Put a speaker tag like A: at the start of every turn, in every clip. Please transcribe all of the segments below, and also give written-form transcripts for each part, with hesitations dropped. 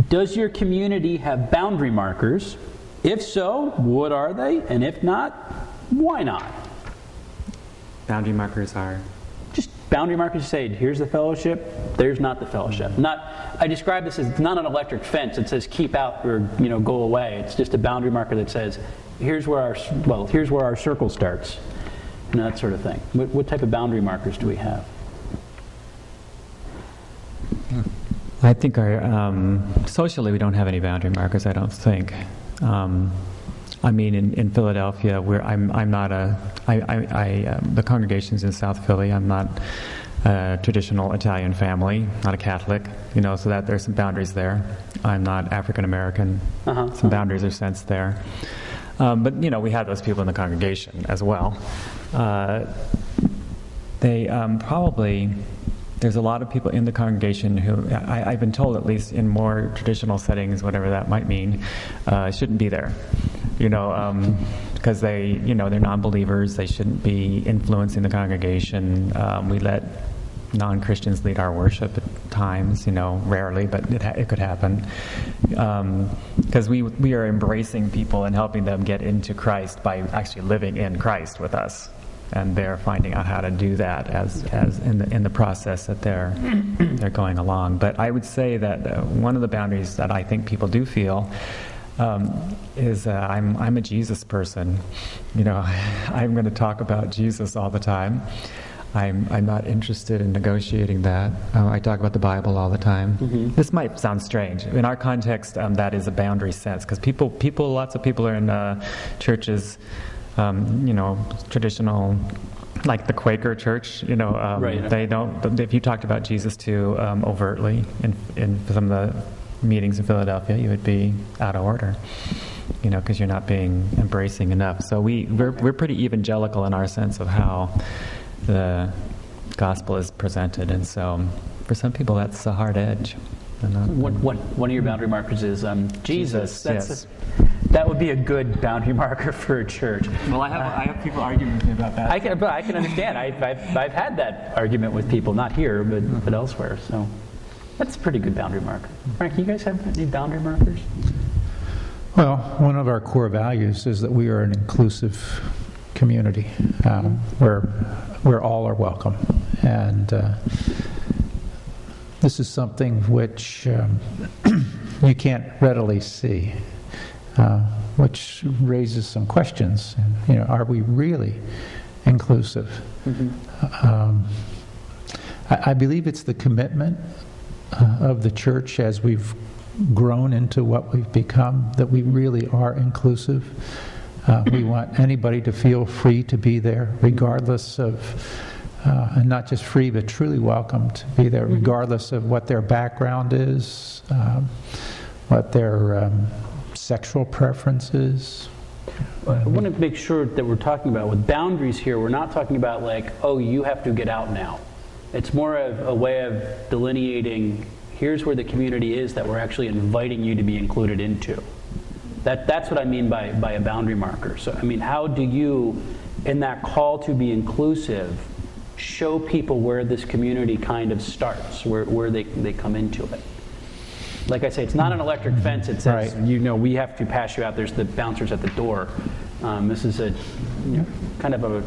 A: Does your community have boundary markers? If so, what are they? And if not, why not?
B: Boundary markers are?
A: Just boundary markers say, here's the fellowship, there's not the fellowship. I describe this as not an electric fence that says keep out or go away. It's just a boundary marker that says, here's where our circle starts. And that sort of thing. What type of boundary markers do we have?
B: I think socially we don't have any boundary markers, I don't think. In Philadelphia, where the congregation's in South Philly. I'm not a traditional Italian family, not a Catholic, so that there's some boundaries there. I'm not African American. Some boundaries are sensed there. But we have those people in the congregation as well. There's a lot of people in the congregation who, I've been told, at least in more traditional settings, whatever that might mean, shouldn't be there. Because they're non-believers. They shouldn't be influencing the congregation. We let non-Christians lead our worship at times, rarely, but it could happen. Because we are embracing people and helping them get into Christ by actually living in Christ with us. And they're finding out how to do that as in the process that they're going along. But I would say that one of the boundaries that I think people do feel is I'm a Jesus person. I'm going to talk about Jesus all the time. I'm not interested in negotiating that. I talk about the Bible all the time. Mm-hmm. This might sound strange. In our context, that is a boundary sense, because lots of people are in churches, traditional, like the Quaker church.
A: Right.
B: They don't. If you talked about Jesus too overtly in some of the meetings in Philadelphia, you would be out of order. Because you're not being embracing enough. So we're pretty evangelical in our sense of how the gospel is presented, and so for some people that's a hard edge.
A: One of your boundary markers is Jesus.
B: Yes.
A: That would be a good boundary marker for a church.
B: Well, I have people arguing with me about that.
A: I can understand. I've had that argument with people, not here, but elsewhere. So that's a pretty good boundary marker. Frank, you guys have any boundary markers?
C: Well, one of our core values is that we are an inclusive community where all are welcome, and this is something which you can't readily see, which raises some questions. Are we really inclusive? Mm-hmm. I believe it's the commitment of the church as we've grown into what we've become that we really are inclusive. We want anybody to feel free to be there, regardless of, and not just free, but truly welcome to be there, regardless of what their background is, what their sexual preference is.
A: I want to make sure that we're talking about, with boundaries here, we're not talking about like, oh, you have to get out now. It's more of a way of delineating, here's where the community is that we're actually inviting you to be included into. That's what I mean by a boundary marker. So, how do you, in that call to be inclusive, show people where this community kind of starts, where they come into it? Like I say, it's not an electric fence. It says, right, we have to pass you out. There's the bouncers at the door. This is a kind of a...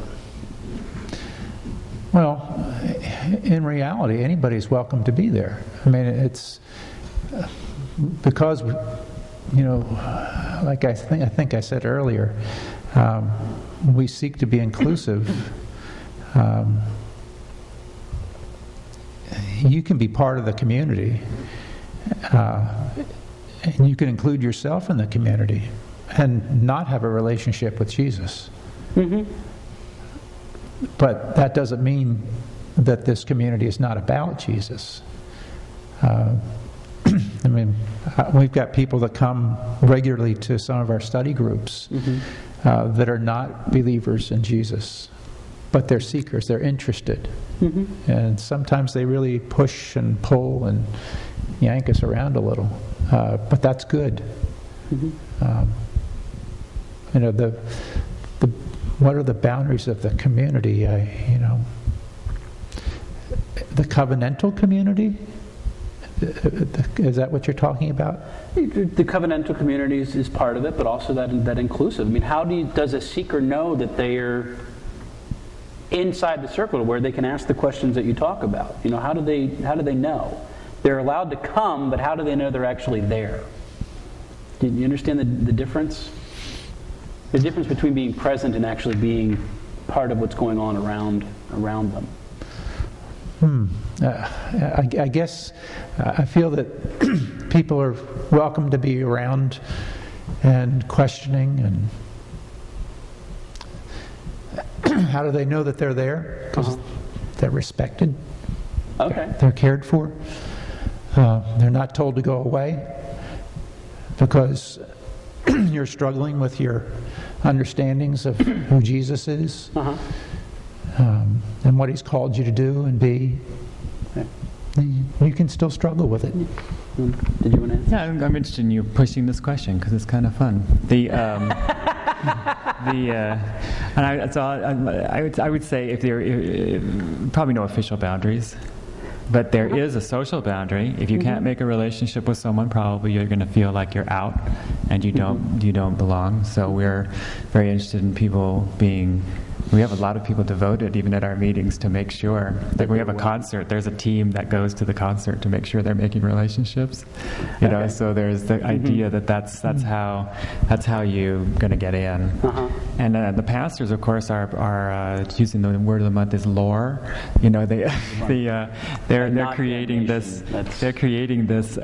C: Well, in reality, anybody's welcome to be there. It's because... like I think I said earlier, we seek to be inclusive. You can be part of the community, and you can include yourself in the community and not have a relationship with Jesus. Mm-hmm. But that doesn't mean that this community is not about Jesus. We've got people that come regularly to some of our study groups that are not believers in Jesus, but they're seekers, they're interested. Mm-hmm. And sometimes they really push and pull and yank us around a little, but that's good. Mm-hmm. What are the boundaries of the community? The covenantal community Is that what you're talking about?
A: The covenantal communities is part of it, but also that inclusive. I mean, how does a seeker know that they are inside the circle where they can ask the questions that you talk about? You know, how do they know? They're allowed to come, but how do they know they're actually there? Do you understand the difference? The difference between being present and actually being part of what's going on around them.
C: I guess I feel that people are welcome to be around and questioning, and how do they know that they're there? Because they're respected.
A: Okay.
C: They're cared for. They're not told to go away because you're struggling with your understandings of who Jesus is. And what He's called you to do and be.
A: Okay.
C: You can still struggle with it.
A: Did you want to answer?
B: Yeah, I'm interested in you pushing this question because it's kind of fun. I would say if there probably no official boundaries, but there is a social boundary. If you can't make a relationship with someone, probably you're going to feel like you're out and you don't belong. So we're very interested in people being. We have a lot of people devoted, even at our meetings, to make sure that we have a concert. There's a team that goes to the concert to make sure they're making relationships. You know, so there's the idea that that's how you're going to get in. And the pastors, of course, are using the word of the month is lore. You know, they're creating this. They're creating this.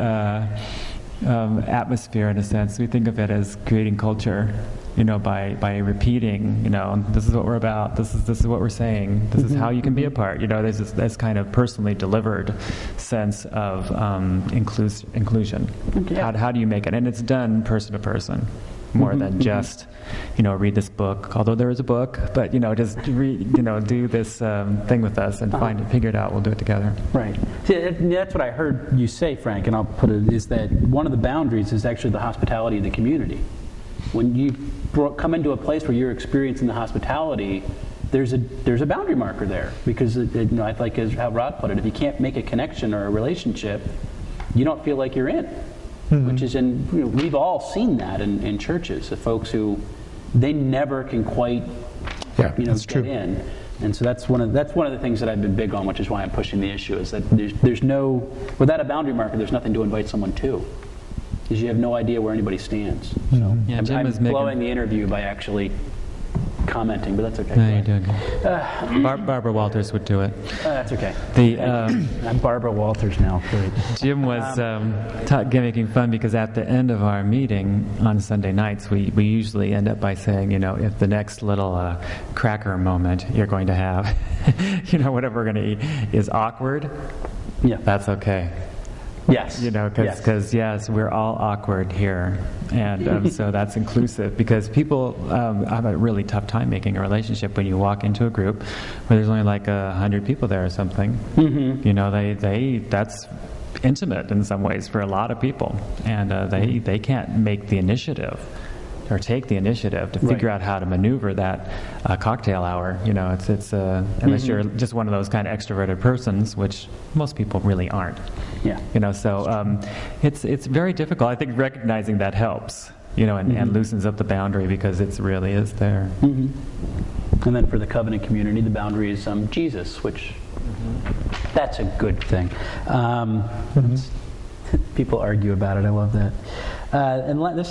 B: Atmosphere, in a sense. We think of it as creating culture, you know, by repeating, you know, this is what we're about, this is what we're saying, this is how you can be a part. You know, there's this kind of personally delivered sense of inclusion. Okay. How do you make it? And it's done person to person, more than just, you know, read this book. Although there is a book, but you know, just do this thing with us and figure it out. We'll do it together.
A: Right. See, that's what I heard you say, Frank, and I'll put it is that one of the boundaries is actually the hospitality of the community. When you come into a place where you're experiencing the hospitality, there's a boundary marker there because you know, I like as how Rod put it, if you can't make a connection or a relationship, you don't feel like you're in. Which is we've all seen that in churches, the folks who they never can quite get in, and so that's one of the things that I've been big on, which is why I'm pushing the issue is that there's no, without a boundary marker, there's nothing to invite someone to, because you have no idea where anybody stands. So
B: yeah,
A: I'm blowing the interview by actually commenting, but that's okay.
B: No, you're doing good. Barbara Walters would do it.
A: That's okay.
B: I'm
A: Barbara Walters now. Great.
B: Jim was making fun because at the end of our meeting on Sunday nights, we usually end up by saying, you know, if the next little cracker moment you're going to have, you know, whatever we're going to eat is awkward, that's okay.
A: Yes.
B: You know, because yes, we're all awkward here, and so that's inclusive because people have a really tough time making a relationship when you walk into a group where there's only like 100 people there or something. You know, that's intimate in some ways for a lot of people, and they can't make the initiative or take the initiative to figure out how to maneuver that cocktail hour. You know, it's unless you're just one of those kind of extroverted persons, which most people really aren't. Yeah. You know, so it's very difficult. I think recognizing that helps. You know, and loosens up the boundary because it really is there.
A: And then for the covenant community, the boundary is Jesus, which that's a good thing. People argue about it. I love that. And this is